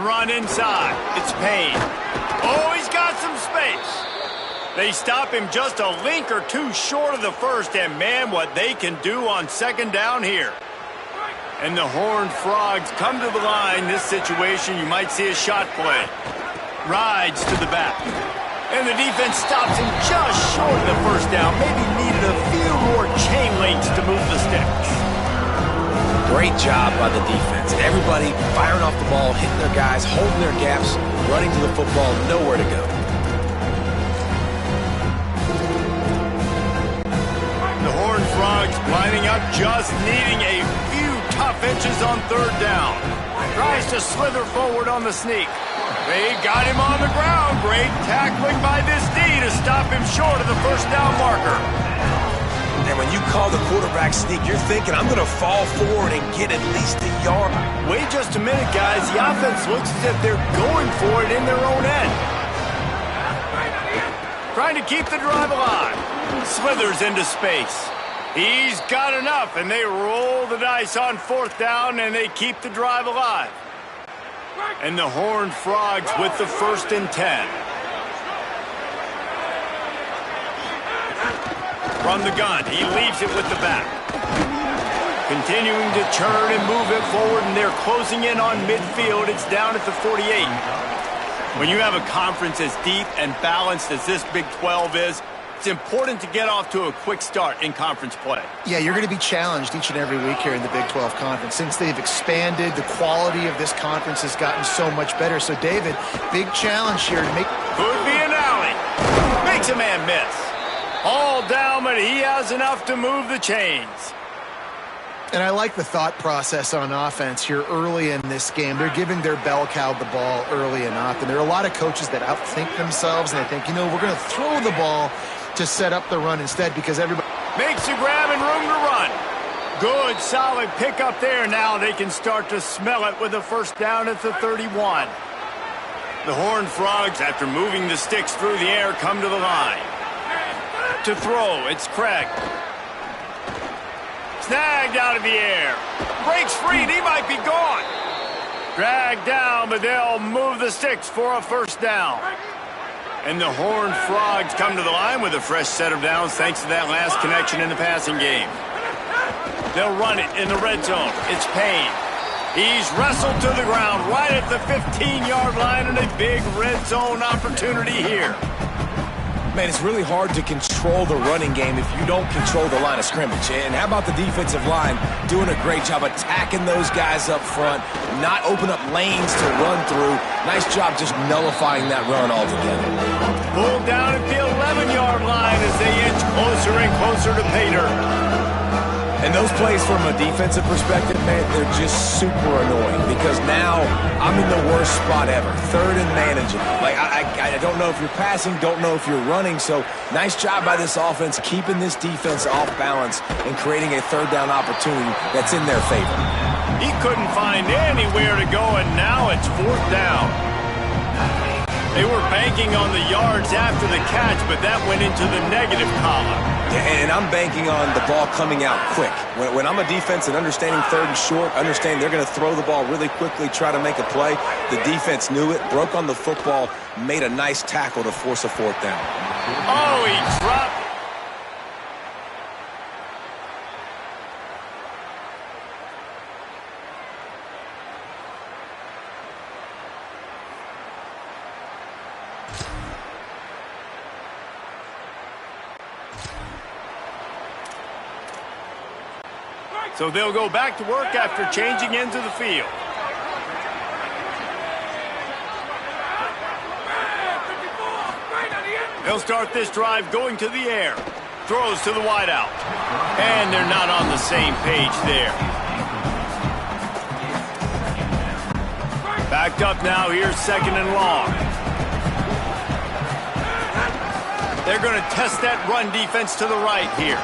run inside. It's Payne. Oh, he's got some space. They stop him just a link or two short of the first, and man, what they can do on second down here. And the Horned Frogs come to the line. This situation, you might see a shot play. Rides to the back. And the defense stops him just short of the first down. Maybe needed a few more chain links to move the sticks. Great job by the defense. Everybody firing off the ball, hitting their guys, holding their gaps, running to the football, nowhere to go. The Horned Frogs lining up, just needing a few tough inches on third down. Tries to slither forward on the sneak. They got him on the ground. Great tackling by this D to stop him short of the first down marker. And when you call the quarterback sneak, you're thinking, I'm going to fall forward and get at least a yard. Wait just a minute, guys. The offense looks as if they're going for it in their own end. Trying to keep the drive alive. Slithers into space. He's got enough, and they roll the dice on fourth down, and they keep the drive alive. And the Horned Frogs with the 1st and 10. From the gun, he leaves it with the back. Continuing to churn and move it forward, and they're closing in on midfield. It's down at the 48. When you have a conference as deep and balanced as this Big 12 is, it's important to get off to a quick start in conference play. Yeah, you're going to be challenged each and every week here in the Big 12 Conference. Since they've expanded, the quality of this conference has gotten so much better. So, David, big challenge here to make... Could be an alley. Makes a man miss. All down, but he has enough to move the chains. And I like the thought process on offense here early in this game. They're giving their bell cow the ball early and often. There are a lot of coaches that outthink themselves, and they think, you know, we're going to throw the ball to set up the run instead because everybody... Makes a grab and room to run. Good, solid pickup there. Now they can start to smell it with a first down at the 31. The Horned Frogs, after moving the sticks through the air, come to the line. To throw, it's Craig. Snagged out of the air. Breaks free, and he might be gone. Dragged down, but they'll move the sticks for a first down. And the Horned Frogs come to the line with a fresh set of downs thanks to that last connection in the passing game. They'll run it in the red zone. It's Payne. He's wrestled to the ground right at the 15-yard line, and a big red zone opportunity here. Man, it's really hard to control the running game if you don't control the line of scrimmage. And how about the defensive line doing a great job attacking those guys up front, not open up lanes to run through. Nice job just nullifying that run altogether. Pulled down at the 11-yard line as they inch closer and closer to pay dirt. And those plays from a defensive perspective, man, they're just super annoying because now I'm in the worst spot ever. Third and manageable. Like, I don't know if you're passing, don't know if you're running. So nice job by this offense keeping this defense off balance and creating a third down opportunity that's in their favor. He couldn't find anywhere to go, and now it's fourth down. They were banking on the yards after the catch, but that went into the negative column. And I'm banking on the ball coming out quick. When I'm a defense and understanding third and short, understand they're going to throw the ball really quickly, try to make a play. The defense knew it, broke on the football, made a nice tackle to force a fourth down. Oh, he dropped. So they'll go back to work after changing into the field. They'll start this drive going to the air. Throws to the wideout. And they're not on the same page there. Backed up now, here's second and long. They're going to test that run defense to the right here.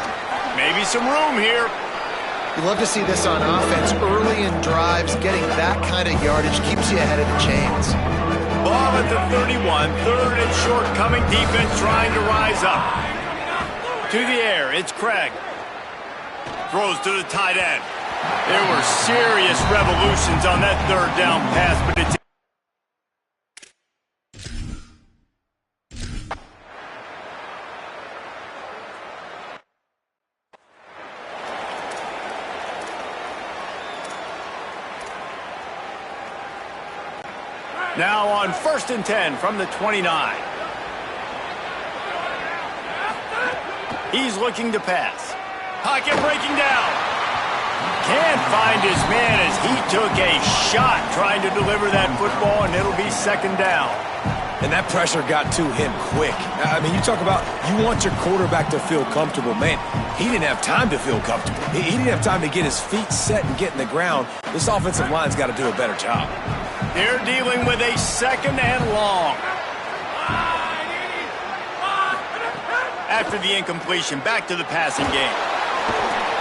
Maybe some room here. You love to see this on offense. Early in drives, getting that kind of yardage keeps you ahead of the chains. Ball at the 31, third and short, coming defense trying to rise up. To the air, it's Craig. Throws to the tight end. There were serious revolutions on that third down pass, but it's Now on 1st and 10 from the 29. He's looking to pass. Pocket breaking down. Can't find his man as he took a shot trying to deliver that football, and it'll be 2nd down. And that pressure got to him quick. I mean, you talk about you want your quarterback to feel comfortable. Man, he didn't have time to feel comfortable. He didn't have time to get his feet set and get in the ground. This offensive line's got to do a better job. They're dealing with a 2nd and long. After the incompletion, back to the passing game.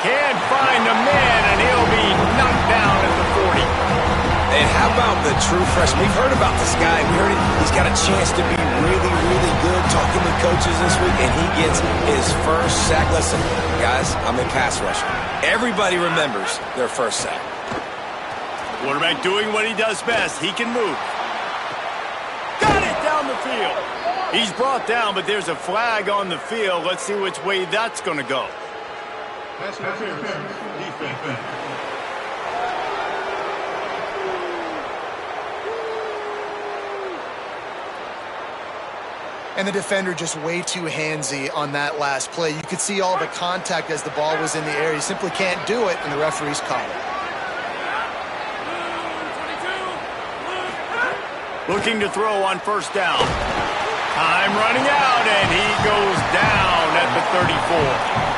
Can't find a man, and he'll be knocked down at the 40. And how about the true freshman? We've heard about this guy. We heard it. He's got a chance to be really, really good talking with coaches this week, and he gets his first sack. Listen, guys, I'm a pass rusher. Everybody remembers their first sack. Quarterback doing what he does best. He can move. Got it down the field. He's brought down, but there's a flag on the field. Let's see which way that's going to go. And the defender just way too handsy on that last play. You could see all the contact as the ball was in the air. He simply can't do it, and the referee's called it. Looking to throw on 1st down. Time running out, and he goes down at the 34.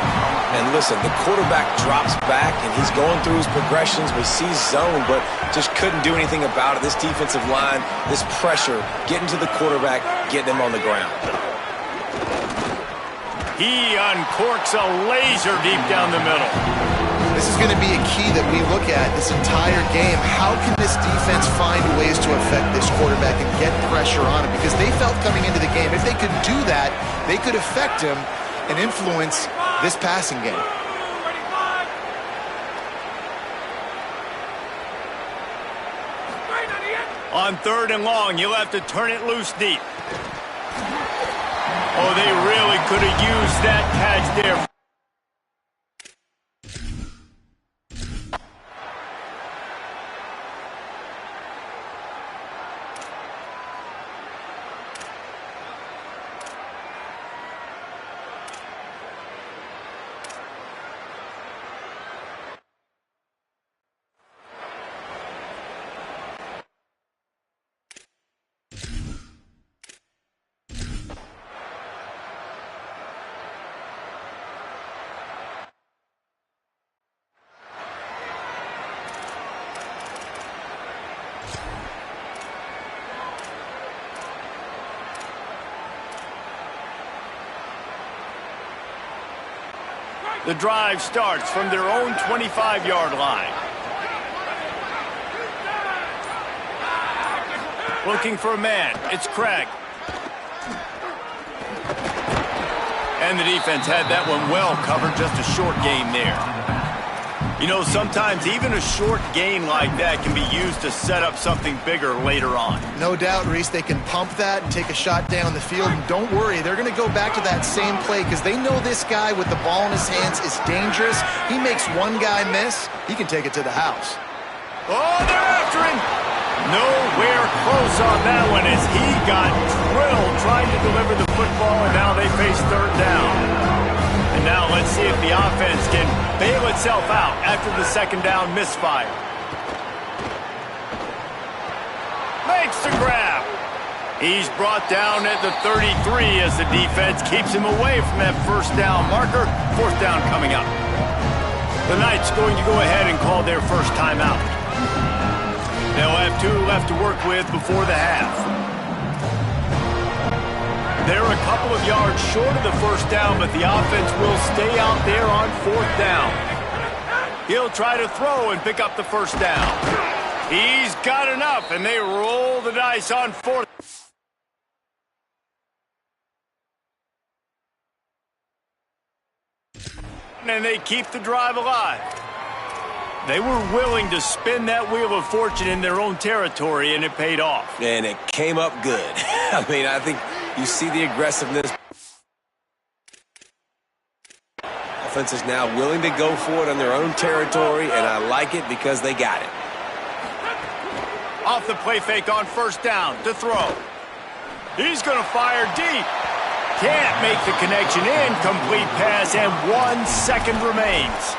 And listen, the quarterback drops back, and he's going through his progressions. We see zone, but just couldn't do anything about it. This defensive line, this pressure, getting to the quarterback, getting him on the ground. He uncorks a laser deep down the middle. This is going to be a key that we look at this entire game. How can this defense find ways to affect this quarterback and get pressure on him? Because they felt coming into the game, if they could do that, they could affect him and influence this passing game. On 3rd and long, you'll have to turn it loose deep. Oh, they really could have used that catch there. The drive starts from their own 25-yard line. Looking for a man. It's Craig. And the defense had that one well covered. Just a short gain there. You know, sometimes even a short gain like that can be used to set up something bigger later on. No doubt, Reese, they can pump that and take a shot down the field. And don't worry, they're going to go back to that same play because they know this guy with the ball in his hands is dangerous. He makes one guy miss, he can take it to the house. Oh, they're after him. Nowhere close on that one as he got drilled trying to deliver the football, and now they face 3rd down. And now let's see if the offense can bail itself out after the 2nd down misfire. Makes the grab. He's brought down at the 33 as the defense keeps him away from that 1st down marker. 4th down coming up. The Knights going to go ahead and call their first timeout. They'll have 2 left to work with before the half. They're a couple of yards short of the 1st down, but the offense will stay out there on 4th down. He'll try to throw and pick up the 1st down. He's got enough, and they roll the dice on 4th. And they keep the drive alive. They were willing to spin that wheel of fortune in their own territory, and it paid off. And it came up good. I mean, I think you see the aggressiveness. Offense is now willing to go for it on their own territory, and I like it because they got it. Off the play fake on first down to throw. He's going to fire deep. Can't make the connection. Incomplete pass, and 1 second remains.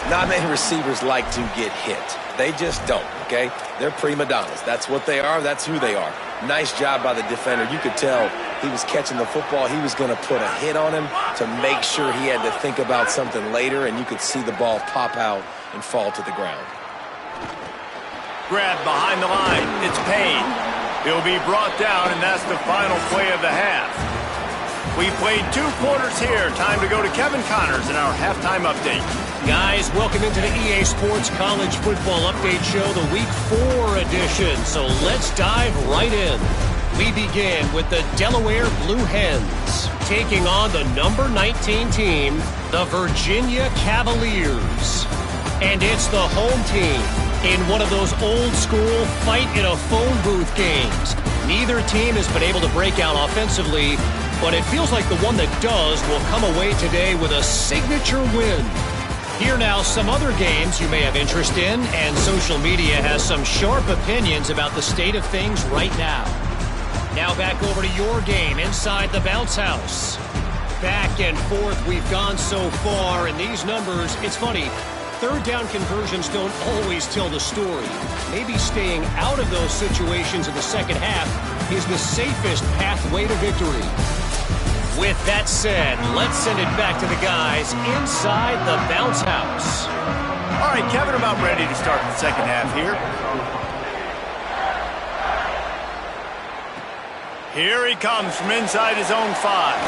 Not many receivers like to get hit. They just don't, okay? They're prima donnas. That's what they are. That's who they are. Nice job by the defender. You could tell he was catching the football. He was going to put a hit on him to make sure he had to think about something later, and you could see the ball pop out and fall to the ground. Grab behind the line. It's Payne. He'll be brought down, and that's the final play of the half. We played 2 quarters here. Time to go to Kevin Connors in our halftime update. Guys, welcome into the EA Sports College Football Update Show, the Week 4 edition. So let's dive right in. We begin with the Delaware Blue Hens taking on the number 19 team, the Virginia Cavaliers. And it's the home team in one of those old-school fight-in-a-phone-booth games. Neither team has been able to break out offensively, but it feels like the one that does will come away today with a signature win. Here now, some other games you may have interest in, and social media has some sharp opinions about the state of things right now. Now back over to your game inside the bounce house. Back and forth we've gone so far, and these numbers, it's funny, third down conversions don't always tell the story. Maybe staying out of those situations in the second half is the safest pathway to victory. With that said, let's send it back to the guys inside the bounce house. All right, Kevin, about ready to start the second half here. Here he comes from inside his own 5.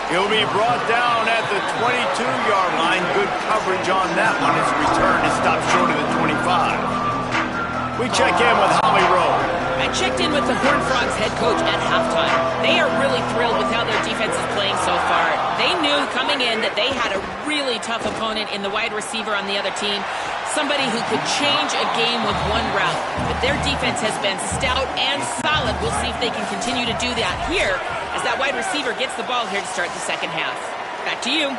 He'll be brought down at the 22-yard line. Good coverage on that one. His return is stopped short of the 25. We check in with Holly Rowe. I checked in with the Horned Frogs head coach at halftime. They are really thrilled with how their defense is playing so far. They knew coming in that they had a really tough opponent in the wide receiver on the other team, somebody who could change a game with one route. But their defense has been stout and solid. We'll see if they can continue to do that here as that wide receiver gets the ball here to start the second half. Back to you.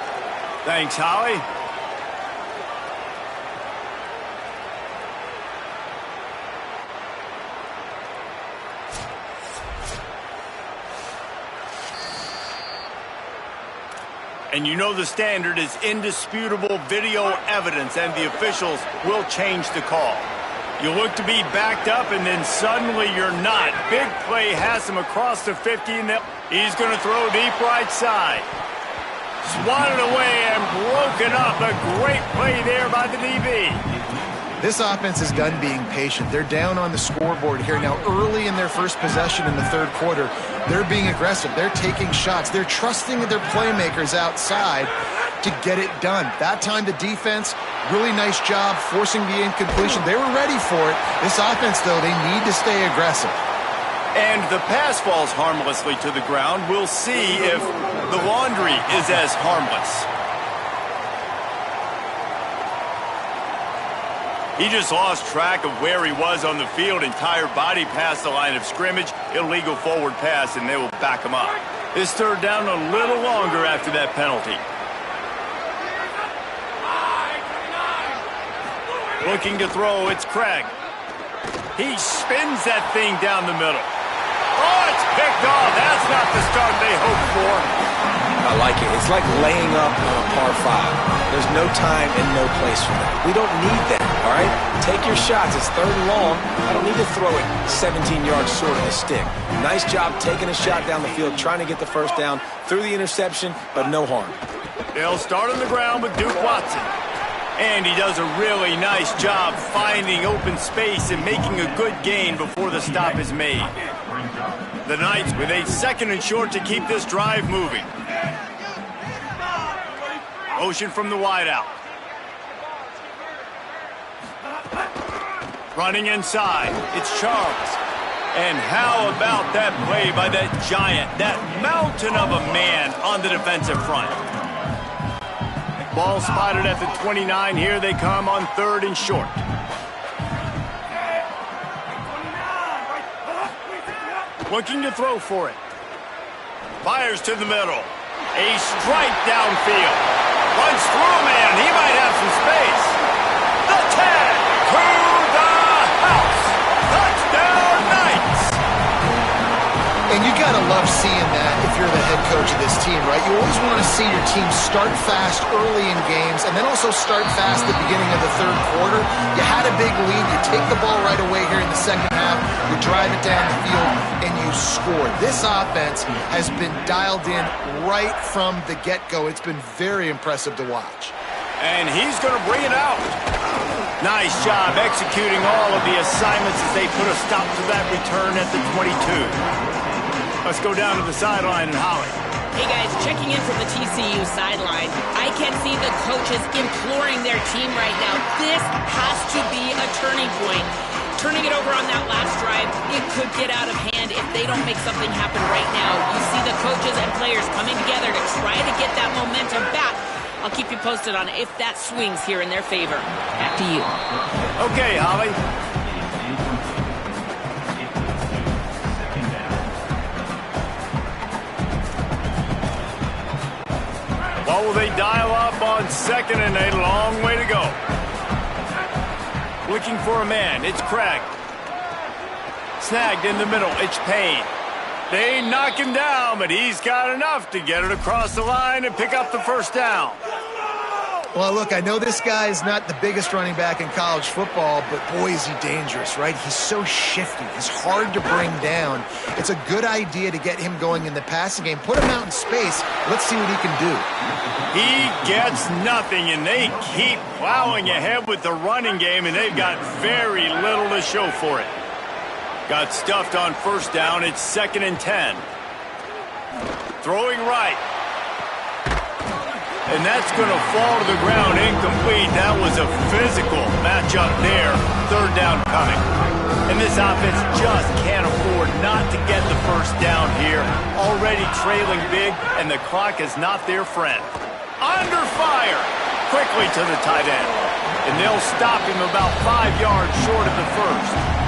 Thanks, Holly. And you know the standard is indisputable video evidence, and the officials will change the call. You look to be backed up, and then suddenly you're not. Big play has him across the 50, and he's going to throw deep right side. Swatted away and broken up. A great play there by the DB. This offense is done being patient. They're down on the scoreboard here now early in their first possession in the third quarter. They're being aggressive. They're taking shots. They're trusting their playmakers outside to get it done. That time the defense, really nice job forcing the incompletion. They were ready for it. This offense, though, they need to stay aggressive. And the pass falls harmlessly to the ground. We'll see if the laundry is as harmless. He just lost track of where he was on the field. Entire body past the line of scrimmage. Illegal forward pass, and they will back him up. This third down a little longer after that penalty. Looking to throw, it's Craig. He spins that thing down the middle. Oh, it's picked off. That's not the start they hoped for. I like it. It's like laying up on a par 5. There's no time and no place for that. We don't need that, all right? Take your shots. It's third and long. I don't need to throw it 17 yards short of the stick. Nice job taking a shot down the field, trying to get the first down, through the interception, but no harm. They'll start on the ground with Duke Watson. And he does a really nice job finding open space and making a good gain before the stop is made. The Knights with a second and short to keep this drive moving. Motion from the wideout. Running inside, it's Charles. And how about that play by that giant, that mountain of a man on the defensive front? Ball spotted at the 29. Here they come on third and short. Looking to throw for it. Fires to the middle. A strike downfield. Runs through a man. He might have some space. The tag to the house. And you got to love seeing that if you're the head coach of this team, right? You always want to see your team start fast early in games and then also start fast at the beginning of the third quarter. You had a big lead. You take the ball right away here in the second half. You drive it down the field, and you score. This offense has been dialed in right from the get-go. It's been very impressive to watch. And he's going to bring it out. Nice job executing all of the assignments as they put a stop to that return at the 22. Let's go down to the sideline and Holly. Hey guys, checking in from the TCU sideline. I can see the coaches imploring their team right now. This has to be a turning point. Turning it over on that last drive, it could get out of hand if they don't make something happen right now. You see the coaches and players coming together to try to get that momentum back. I'll keep you posted on if that swings here in their favor. Back to you. Okay, Holly. What will they dial up on second and a long way to go? Looking for a man. It's Craig. Snagged in the middle. It's Payne. They knock him down, but he's got enough to get it across the line and pick up the first down. Well, look, I know this guy is not the biggest running back in college football, but boy, is he dangerous, right? He's so shifty. He's hard to bring down. It's a good idea to get him going in the passing game. Put him out in space. Let's see what he can do. He gets nothing, and they keep plowing ahead with the running game, and they've got very little to show for it. Got stuffed on first down. It's 2nd and 10. Throwing right. And that's going to fall to the ground incomplete. That was a physical matchup there. Third down coming. And this offense just can't afford not to get the first down here. Already trailing big, and the clock is not their friend. Under fire. Quickly to the tight end. And they'll stop him about 5 yards short of the first.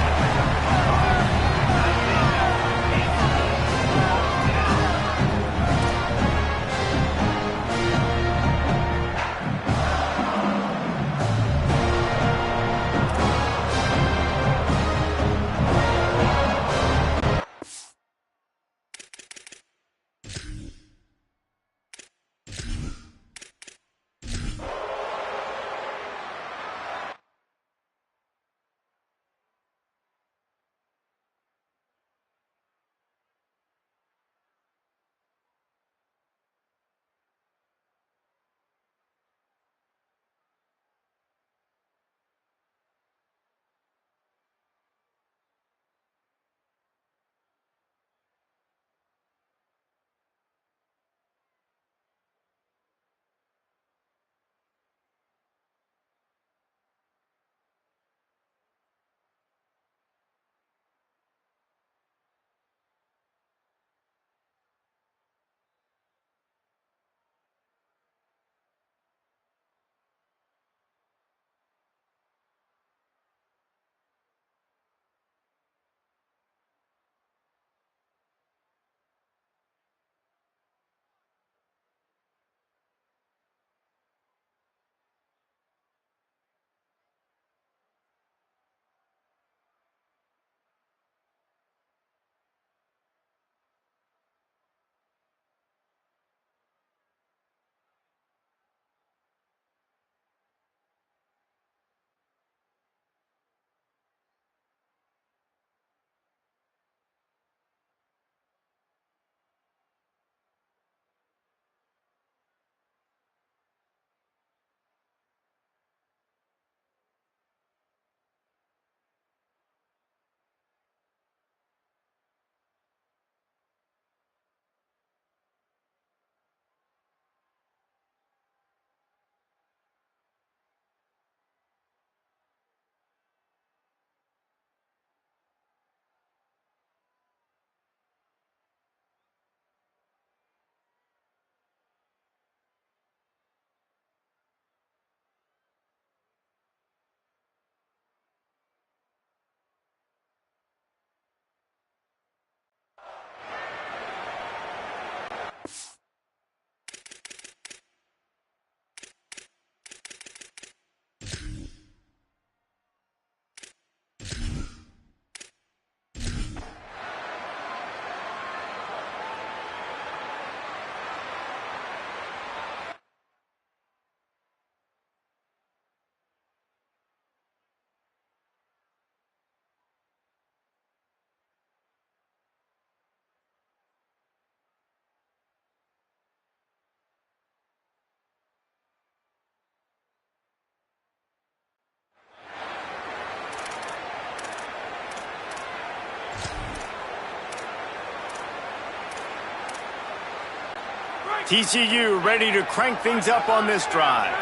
TCU ready to crank things up on this drive.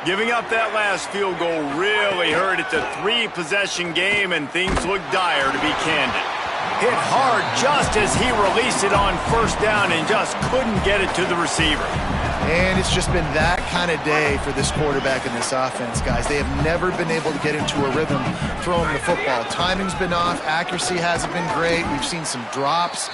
Giving up that last field goal really hurt. It's a 3-possession game, and things look dire, to be candid. Hit hard just as he released it on first down and just couldn't get it to the receiver. And it's just been that kind of day for this quarterback and this offense, guys. They have never been able to get into a rhythm throwing the football. Timing's been off. Accuracy hasn't been great. We've seen some drops.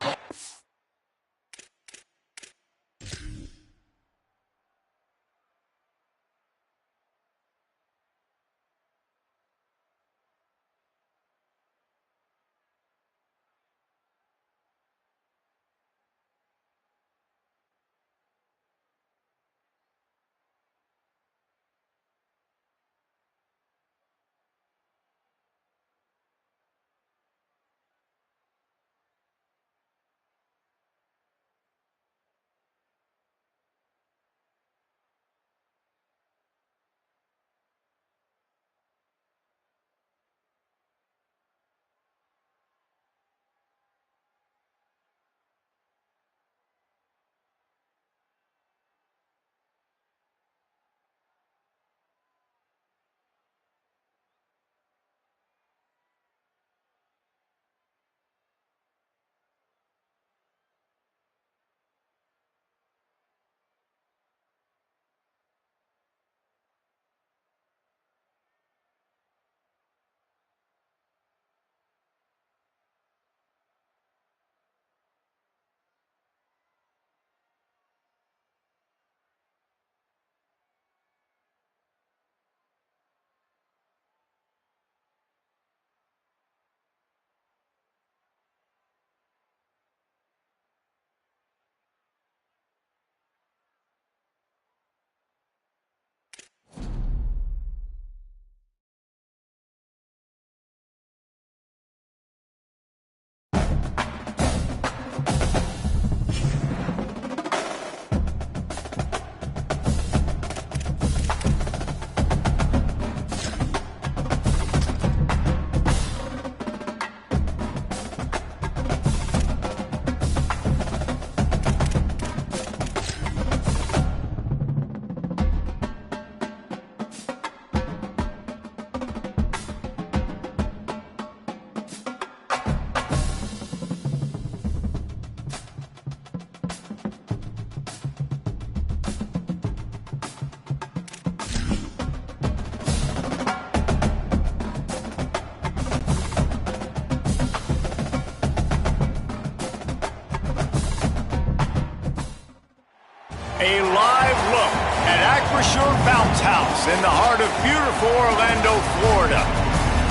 A live look at Acrisure Bounce House in the heart of beautiful Orlando, Florida.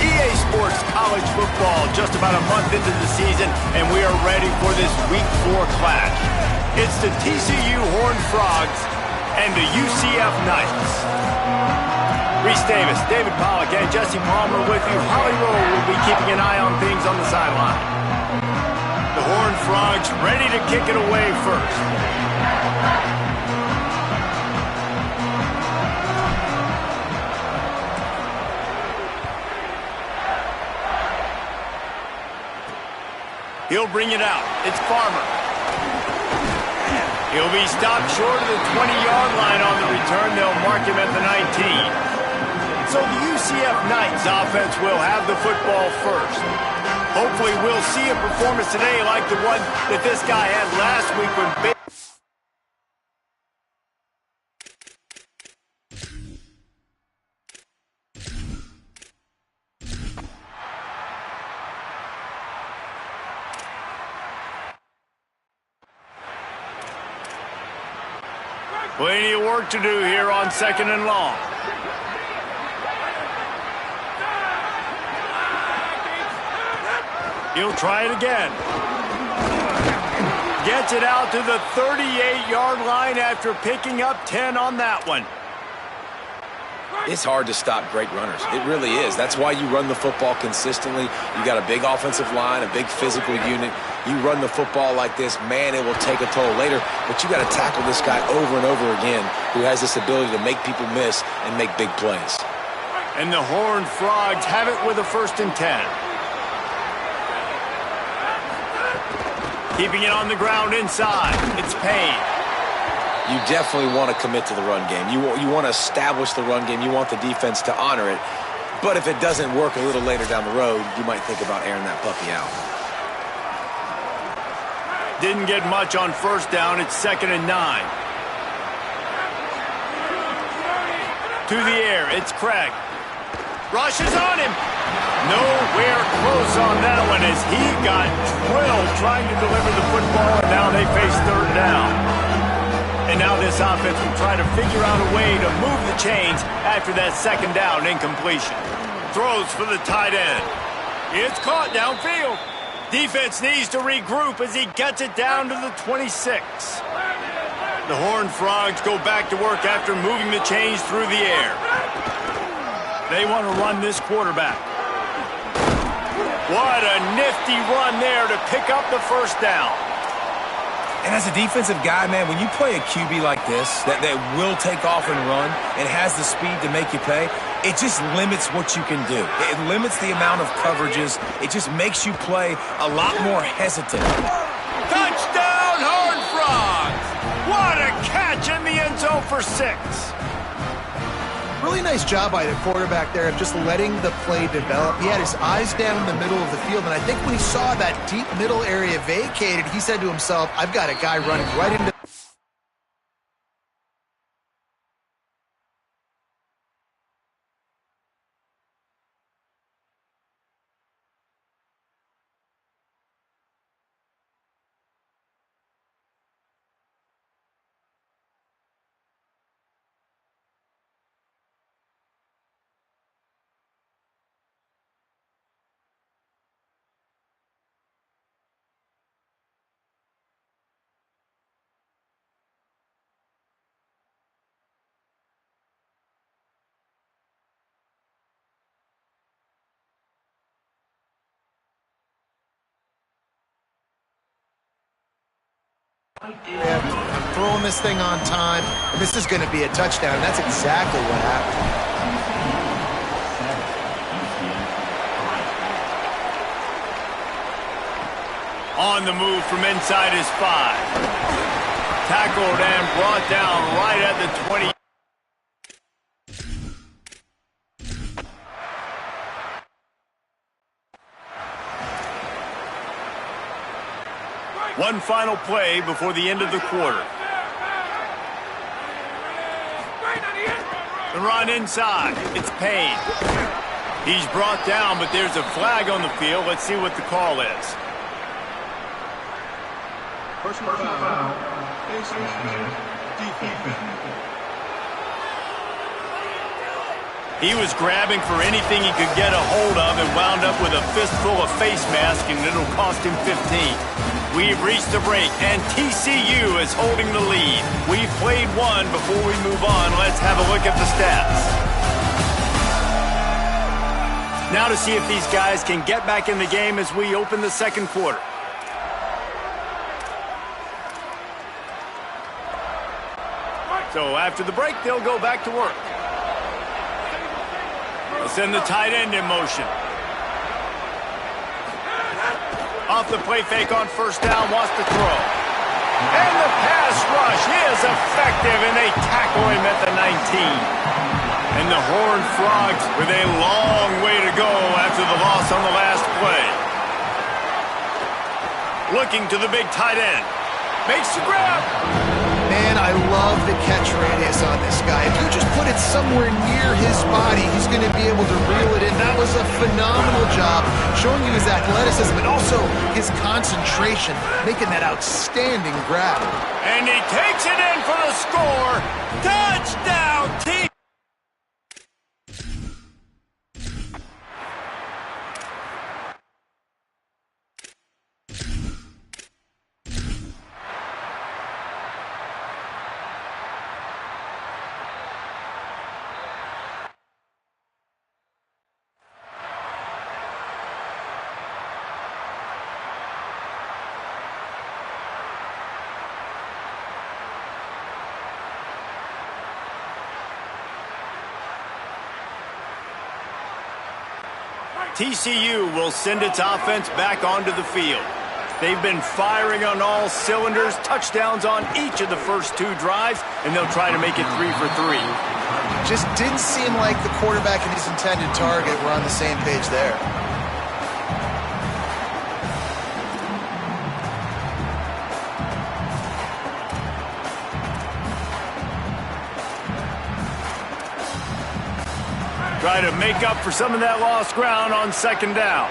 EA Sports College Football just about a month into the season, and we are ready for this Week 4 clash. It's the TCU Horned Frogs and the UCF Knights. Reese Davis, David Pollack, and Jesse Palmer with you. Holly Rowe will be keeping an eye on things on the sideline. The Horned Frogs ready to kick it away first. He'll bring it out. It's Farmer. He'll be stopped short of the 20-yard line on the return. They'll mark him at the 19. So the UCF Knights offense will have the football first. Hopefully we'll see a performance today like the one that this guy had last week when big. Plenty of work to do here on 2nd and long. He'll try it again. Gets it out to the 38-yard line after picking up 10 on that one. It's hard to stop great runners. It really is. That's why you run the football consistently. You got a big offensive line, a big physical unit. You run the football like this, man, it will take a toll later. But you got to tackle this guy over and over again who has this ability to make people miss and make big plays. And the Horned Frogs have it with a 1st and 10. Keeping it on the ground inside. It's Payne. you definitely want to commit to the run game. You want to establish the run game. You want the defense to honor it. But if it doesn't work a little later down the road, you might think about airing that puppy out. Didn't get much on first down. It's 2nd and 9. To the air, it's Craig. Rushes on him. Nowhere close on that one as he got drilled trying to deliver the football, and now they face 3rd down. And now this offense will try to figure out a way to move the chains after that 2nd down incompletion. Throws for the tight end. It's caught downfield. Defense needs to regroup as he gets it down to the 26. The Horned Frogs go back to work after moving the chains through the air. They want to run this quarterback. What a nifty run there to pick up the 1st down. And as a defensive guy, man, when you play a QB like this that will take off and run and has the speed to make you pay, it just limits what you can do. It limits the amount of coverages. It just makes you play a lot more hesitant. Touchdown, Horned Frogs! What a catch in the end zone for 6. Really nice job by the quarterback there of just letting the play develop. He had his eyes down in the middle of the field, and I think when he saw that deep middle area vacated, he said to himself, I've got a guy running right into... Yeah, throwing this thing on time, and this is going to be a touchdown. That's exactly what happened. On the move from inside his 5. Tackled and brought down right at the 20. One final play before the end of the quarter. The run inside. It's Payne. He's brought down, but there's a flag on the field. Let's see what the call is. Personal foul. Defense. He was grabbing for anything he could get a hold of and wound up with a fistful of face mask, and it'll cost him 15. We've reached the break, and TCU is holding the lead. We've played one. Before we move on, let's have a look at the stats. Now to see if these guys can get back in the game as we open the 2nd quarter. So after the break, they'll go back to work. They'll send the tight end in motion. Off the play fake on 1st down, wants to throw. And the pass rush is effective, and they tackle him at the 19. And the Horned Frogs with a long way to go after the loss on the last play. Looking to the big tight end. Makes the grab. Man, I love the catch radius on this guy. If you just put it somewhere near his body, he's going to be able to reel it in. That was a phenomenal job, showing you his athleticism and also his concentration, making that outstanding grab. And he takes it in for the score. Touchdown, team! TCU will send its offense back onto the field. They've been firing on all cylinders, touchdowns on each of the first 2 drives, and they'll try to make it 3 for 3. Just didn't seem like the quarterback and his intended target were on the same page there. Try to make up for some of that lost ground on second down.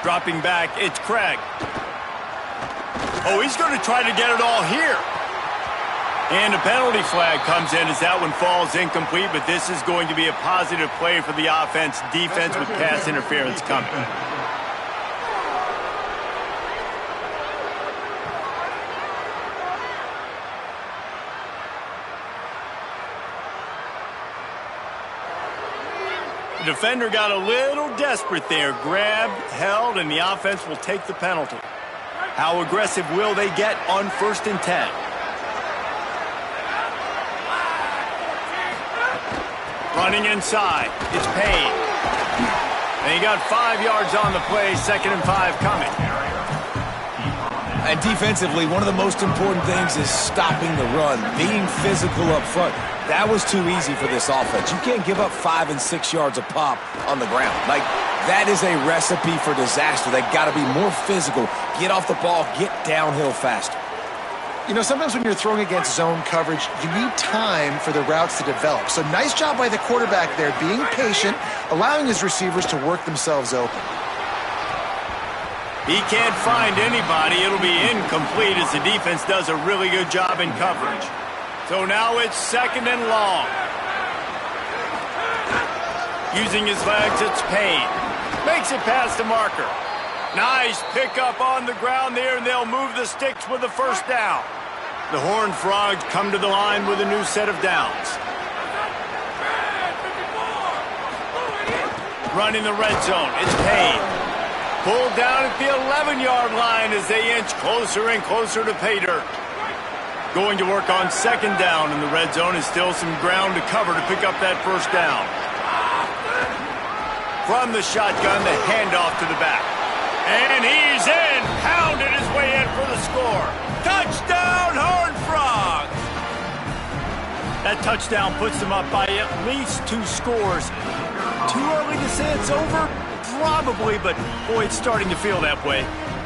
Dropping back, it's Craig. Oh, he's going to try to get it all here. And a penalty flag comes in as that one falls incomplete, but this is going to be a positive play for the offense. Defense with pass interference coming. The defender got a little desperate there. Grabbed, held, and the offense will take the penalty. How aggressive will they get on 1st and 10? Running inside. It's Payne. And he got 5 yards on the play. 2nd and 5 coming. And defensively, one of the most important things is stopping the run, being physical up front. That was too easy for this offense. You can't give up 5 and 6 yards a pop on the ground. Like, that is a recipe for disaster. They got to be more physical, get off the ball, get downhill faster. You know, sometimes when you're throwing against zone coverage, you need time for the routes to develop. So nice job by the quarterback there, being patient, allowing his receivers to work themselves open. He can't find anybody. It'll be incomplete as the defense does a really good job in coverage. So now it's 2nd and long. Using his legs, it's Payne. Makes it past the marker. Nice pickup on the ground there, and they'll move the sticks with the 1st down. The Horned Frogs come to the line with a new set of downs. Running the red zone, it's Payne. Pulled down at the 11-yard line as they inch closer and closer to pay dirt. Going to work on 2nd down in the red zone is still some ground to cover to pick up that 1st down. From the shotgun, the handoff to the back. And he's in, pounded his way in for the score. Touchdown, Horned Frogs! That touchdown puts them up by at least 2 scores. Too early to say it's over? Probably, but boy, it's starting to feel that way.